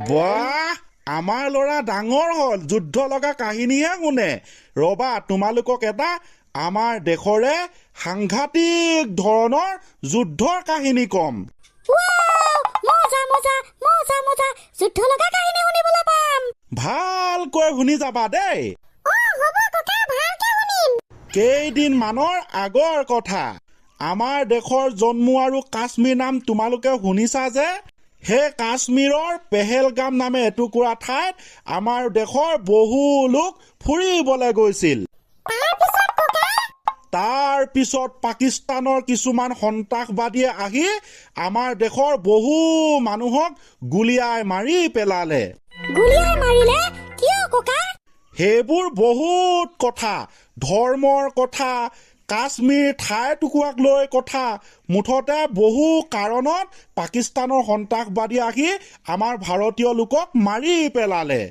বাহ, আমাৰ ল'ৰা ডাঙৰ হ'ল, যুদ্ধ লগা কাহিনীহে শুনে। ৰবা, তোমালোকক এটা আমাৰ দেশৰে সাংঘাতিক ধৰণৰ যুদ্ধৰ কাহিনী কম। ভালকৈ শুনি যাবা দেই। কেইদিনমানৰ আগৰ কথা। আমাৰ দেশৰ জম্মু আৰু কাশ্মীৰ নাম তোমালোকে শুনিছা যে? সেই কাশ্মীৰৰ পেহেলগাম নামে এটুকুৰা ঠাইত আমাৰ দেশৰ বহু লোক ফুৰিবলৈ গৈছিল। তাৰ পিছত পাকিস্তানৰ কিছুমান সন্ত্ৰাসবাদীয়ে আহি আমাৰ দেশৰ বহু মানুহক গুলিয়াই মাৰি পেলালে। সেইবোৰ বহুত কথা, ধৰ্মৰ কথা, কাশ্মীৰ ঠাই টুকুৰাক লৈ কথা, মুঠতে বহু কাৰণত পাকিস্তানৰ সন্ত্ৰাসবাদী আহি আমাৰ ভাৰতীয় লোকক মাৰি পেলালে।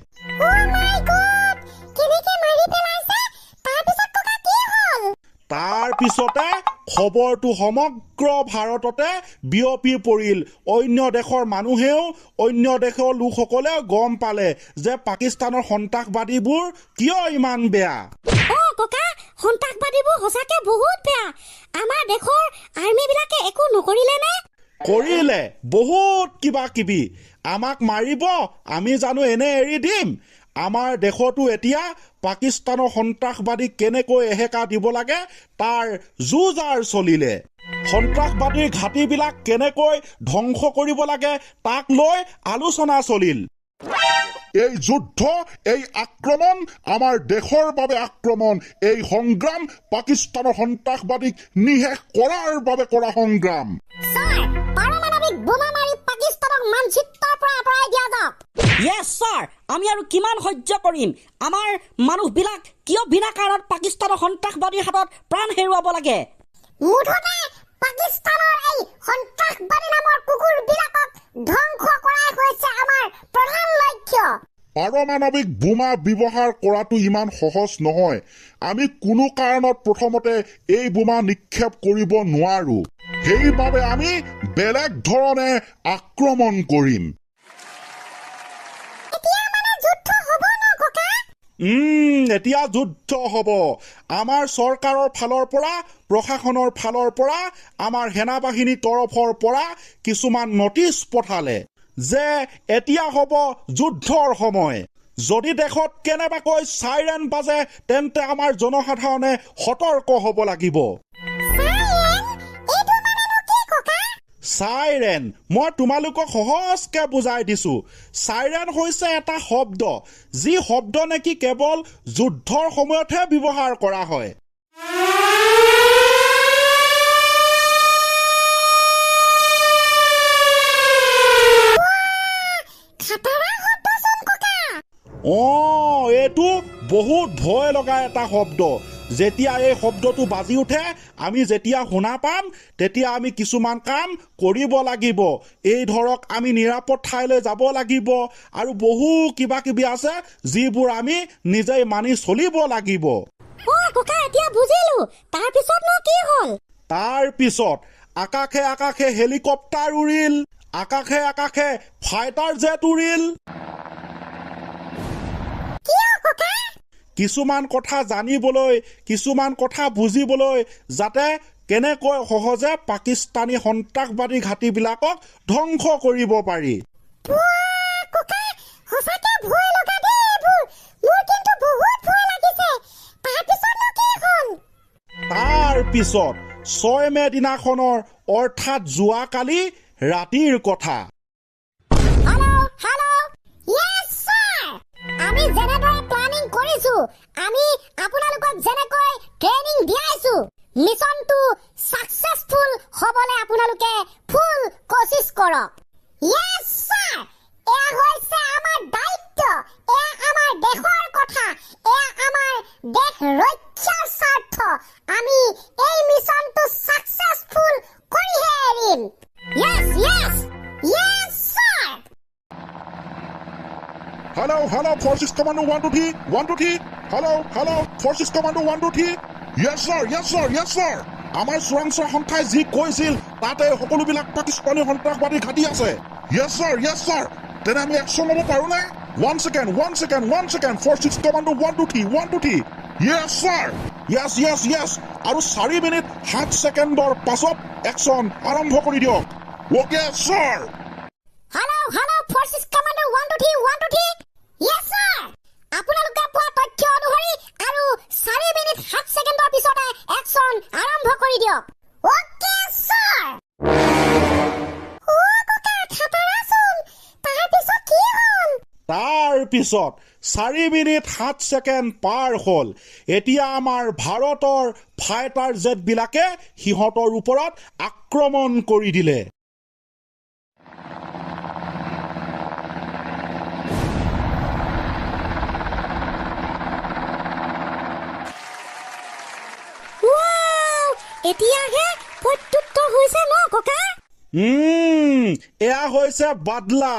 তাৰ পিছতে খবৰটো সমগ্ৰ ভাৰততে বিয়পি পৰিল। অন্য দেশৰ মানুহেও, অন্য দেশৰ লোকসকলেও গম পালে যে পাকিস্তানৰ সন্ত্ৰাসবাদীবোৰ কিয় ইমান বেয়া। সন্ত্ৰাসবাদীবোৰ সঁচাকে বহুত বেয়া। আমাৰ দেশৰ আৰ্মি বিলাকে একো নকৰিলে নে? কৰিলে বহুত কিবা কিবি। আমাক মাৰিব, আমি জানো এনে এৰি দিম? আমাৰ দেশতো এতিয়া পাকিস্তানৰ সন্ত্ৰাসবাদীক কেনেকৈ এহেকা দিব লাগে তাৰ যুঁজাৰ চলিলে। সন্ত্ৰাসবাদীৰ ঘাটিবিলাক কেনেকৈ ধ্বংস কৰিব লাগে তাক লৈ আলোচনা চলিল। এই যুদ্ধ, এই আক্ৰমণ আমাৰ দেশৰ বাবে আক্ৰমণ। এই সংগ্ৰাম পাকিস্তানৰ সন্ত্ৰাসবাদীক নিশেষ কৰাৰ বাবে কৰা সংগ্ৰাম। Yes, sir. আমি আৰু কিমান সহ্য কৰিম? আমাৰ মানুহবিলাক কিয় বিনা কাৰণত পাকিস্তানৰ সন্ত্ৰাসবাদীৰ হাতত প্ৰাণ হেৰুৱাব লাগে? মুঠতে পাকিস্তানৰ এই সন্ত্ৰাসবাদী নামৰ কুকুৰবিলাকক ধ্বংস কৰাই হৈছে আমাৰ প্ৰধান লক্ষ্য। পাৰমাণৱিক বোমা ব্যৱহাৰ কৰাটো ইমান সহজ নহয়। আমি কোনো কাৰণত প্ৰথমতে এই বোমা নিক্ষেপ কৰিব নোৱাৰো। সেইবাবে আমি বেলেগ ধৰণে আক্ৰমণ কৰিম। এতিয়া যুদ্ধ হ'ব। আমাৰ চৰকাৰৰ ফালৰ পৰা, প্ৰশাসনৰ ফালৰ পৰা, আমাৰ সেনাবাহিনীৰ তৰফৰ পৰা কিছুমান নটিচ পঠালে যে এতিয়া হ'ব যুদ্ধৰ সময়। যদি দেশত কেনেবাকৈ চাইৰেন বাজে তেন্তে আমাৰ জনসাধাৰণে সতৰ্ক হ'ব লাগিব। চাইৰেন, মই তোমালোকক সহজকে বুজাই দিছো। চাইৰেন হৈছে এটা শব্দ, যি শব্দ নেকি কেৱল যুদ্ধৰ সময়তহে ব্যৱহাৰ কৰা হয়। এইটো বহুত ভয় লগা এটা শব্দ। যেতিয়া এই শব্দটো বাজি উঠে, আমি যেতিয়া শুনা পাম তেতিয়া আমি কিছুমান কাম কৰিব লাগিব। এই ধৰক, আমি নিৰাপদ ঠাইলৈ যাব লাগিব আৰু বহু কিবা কিবি আছে যিবোৰ আমি নিজেই মানি চলিব লাগিব। তাৰ পিছত আকাশে আকাশে হেলিকপ্টাৰ উৰিল, আকাশে আকাশে ফাইটাৰ জেট উৰিল। কিছুমান কথা জানিবলৈ, কিছুমান কথা বুজিবলৈ, যাতে কেনেকৈ সহজে পাকিস্তানী সন্ত্ৰাসবাদী ঘাটিবিলাকক ধ্বংস কৰিব পাৰি। তাৰ পিছত 6 মে দিনাখনৰ, অৰ্থাৎ যোৱাকালি ৰাতিৰ কথা। আমি যেনেদৰে প্লানিং কৰিছো, আমি আপোনালোকক যেনেকৈ ট্ৰেইনিং দিয়াইছো, মিছনটো সাকসেসফুল হ'বলৈ আপোনালোকে ফুল কোশিশ কৰক। ইয়েস স্যাৰ, এয়া হৈছে আমাৰ দায়িত্ব, এয়া আমাৰ দেশৰ কথা, এয়া আমাৰ দেশ ৰক্ষাৰ স্বাৰ্থ। আমি এই মিছনটো সাকসেসফুল কৰিহে এৰিম। Yes yes yes sir. Hello, Forces Commando 1 2 3, 1 2 3. Hello, Forces Commando 1 2 3. Yes sir. আমাৰ চোৰাংচোৱা সংখ্যাই যি কৈছিল তাতে সকলোবিলাক পাকিস্তানী সন্ত্ৰাসবাদী ঘাটি আছে। Yes sir. তেনে আমি একশ্যন ল'ব পাৰোঁনে? 1 ছেকেণ্ড, ফ'ৰ্চিক্স কমাণ্ডো 1 2 3 1 2 3 য়েছ ছাৰ য়েছ আৰু 4 মিনিট 7 ছেকেণ্ডৰ পাছত একশ্যন আৰম্ভ কৰি দিয়ক অ'কে ছাৰ হেল্ল' ফ'ৰ্চিছ কমাণ্ডাৰ 1 2 3 1 2 3 য়েছ ছাৰ আপোনালোকে পোৱা তথ্য অনুসৰি আৰু 4 মিনিট 7 ছেকেণ্ডৰ পিছতে একশ্যন আৰম্ভ কৰি দিয়ক অ'কে ছাৰ তাৰ পিছত 4 মিনিট 7 ছেকেণ্ড পাৰ হ'ল এতিয়া আমাৰ ভাৰতৰ ফাইটাৰ জেটবিলাকে সিহঁতৰ ওপৰত আক্ৰমণ কৰি দিলে এতিয়াহে প্ৰত্যুত্তৰ হৈছে ন ককা এয়া হৈছে বাদলা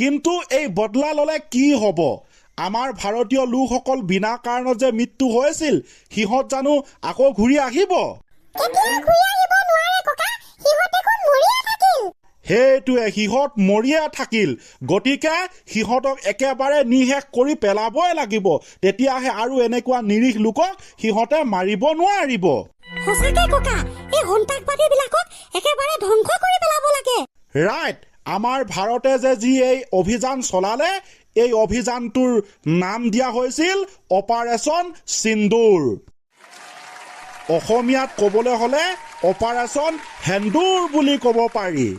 কিন্তু এই বদলা ল'লে কি হ'ব আমাৰ ভাৰতীয় লোকসকল বিনা কাৰণত যে মৃত্যু হৈছিল সিহঁত জানো আকৌ ঘূৰি আহিব সেইটোৱে সিহঁত মৰিয়ে থাকিল গতিকে সিহঁতক একেবাৰে নিশেষ কৰি পেলাবই লাগিব তেতিয়াহে আৰু এনেকুৱা নিৰীহ লোকক সিহঁতে মাৰিব নোৱাৰিব সঁচাকৈ ককা এই সন্ত্ৰাসবাদীবিলাকক একেবাৰে ধ্বংস কৰি পেলাব লাগে ৰাইট আমাৰ ভাৰতে যে যি এই অভিযান চলালে এই অভিযানটোৰ নাম দিয়া হৈছিল অপাৰেশ্যন সিন্দুৰ অসমীয়াত ক'বলৈ হ'লে অপাৰেশ্যন সেন্দুৰ বুলি ক'ব পাৰি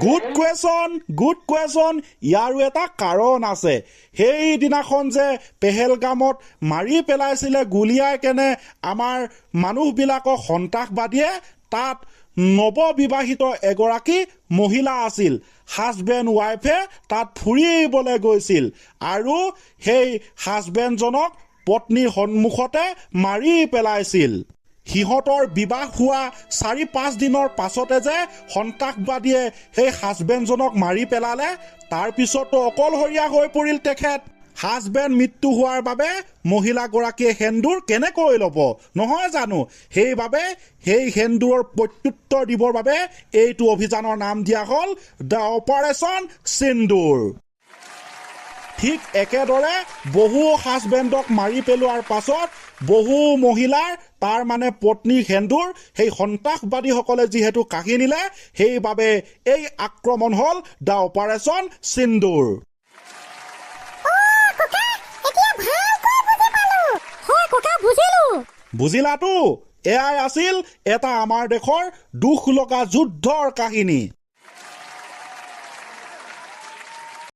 গুড কুৱেশ্যন ইয়াৰো এটা কাৰণ আছে সেইদিনাখন যে পেহেলগামত মাৰি পেলাইছিলে গুলীয়াই কেনে আমাৰ মানুহবিলাকক সন্ত্ৰাসবাদীয়ে তাত নৱবিবাহিত এগৰাকী মহিলা আছিল হাজবেণ্ড ৱাইফে তাত ফুৰিবলৈ গৈছিল আৰু সেই হাজবেণ্ডজনক পত্নীৰ সন্মুখতে মাৰি পেলাইছিল সিহঁতৰ বিবাহ হোৱা 4-5 দিনৰ পাছতে যে সন্ত্ৰাসবাদীয়ে সেই হাজবেণ্ডজনক মাৰি পেলালে তাৰ পিছতো অকলশৰীয়া হৈ পৰিল তেখেত হাজবেণ্ড মৃত্যু হোৱাৰ বাবে মহিলাগৰাকীয়ে সেন্দুৰ কেনেকৈ ল'ব নহয় জানো সেইবাবে সেই সেন্দুৰৰ প্ৰত্যুত্তৰ দিবৰ বাবে এইটো অভিযানৰ নাম দিয়া হ'ল দ্য অপাৰেশ্যন সিন্দুৰ ঠিক একেদৰে বহু হাজবেণ্ডক মাৰি পেলোৱাৰ পাছত বহু মহিলাৰ তাৰ মানে পত্নী সেন্দুৰ সেই সন্ত্ৰাসবাদীসকলে যিহেতু কাঢ়ি নিলে সেইবাবে এই আক্ৰমণ হ'ল দ্য অপাৰেশ্যন সিন্দুৰ বুজিলাতো এয়াই আছিল এটা আমাৰ দেশৰ দুখ লগা যুদ্ধৰ কাহিনী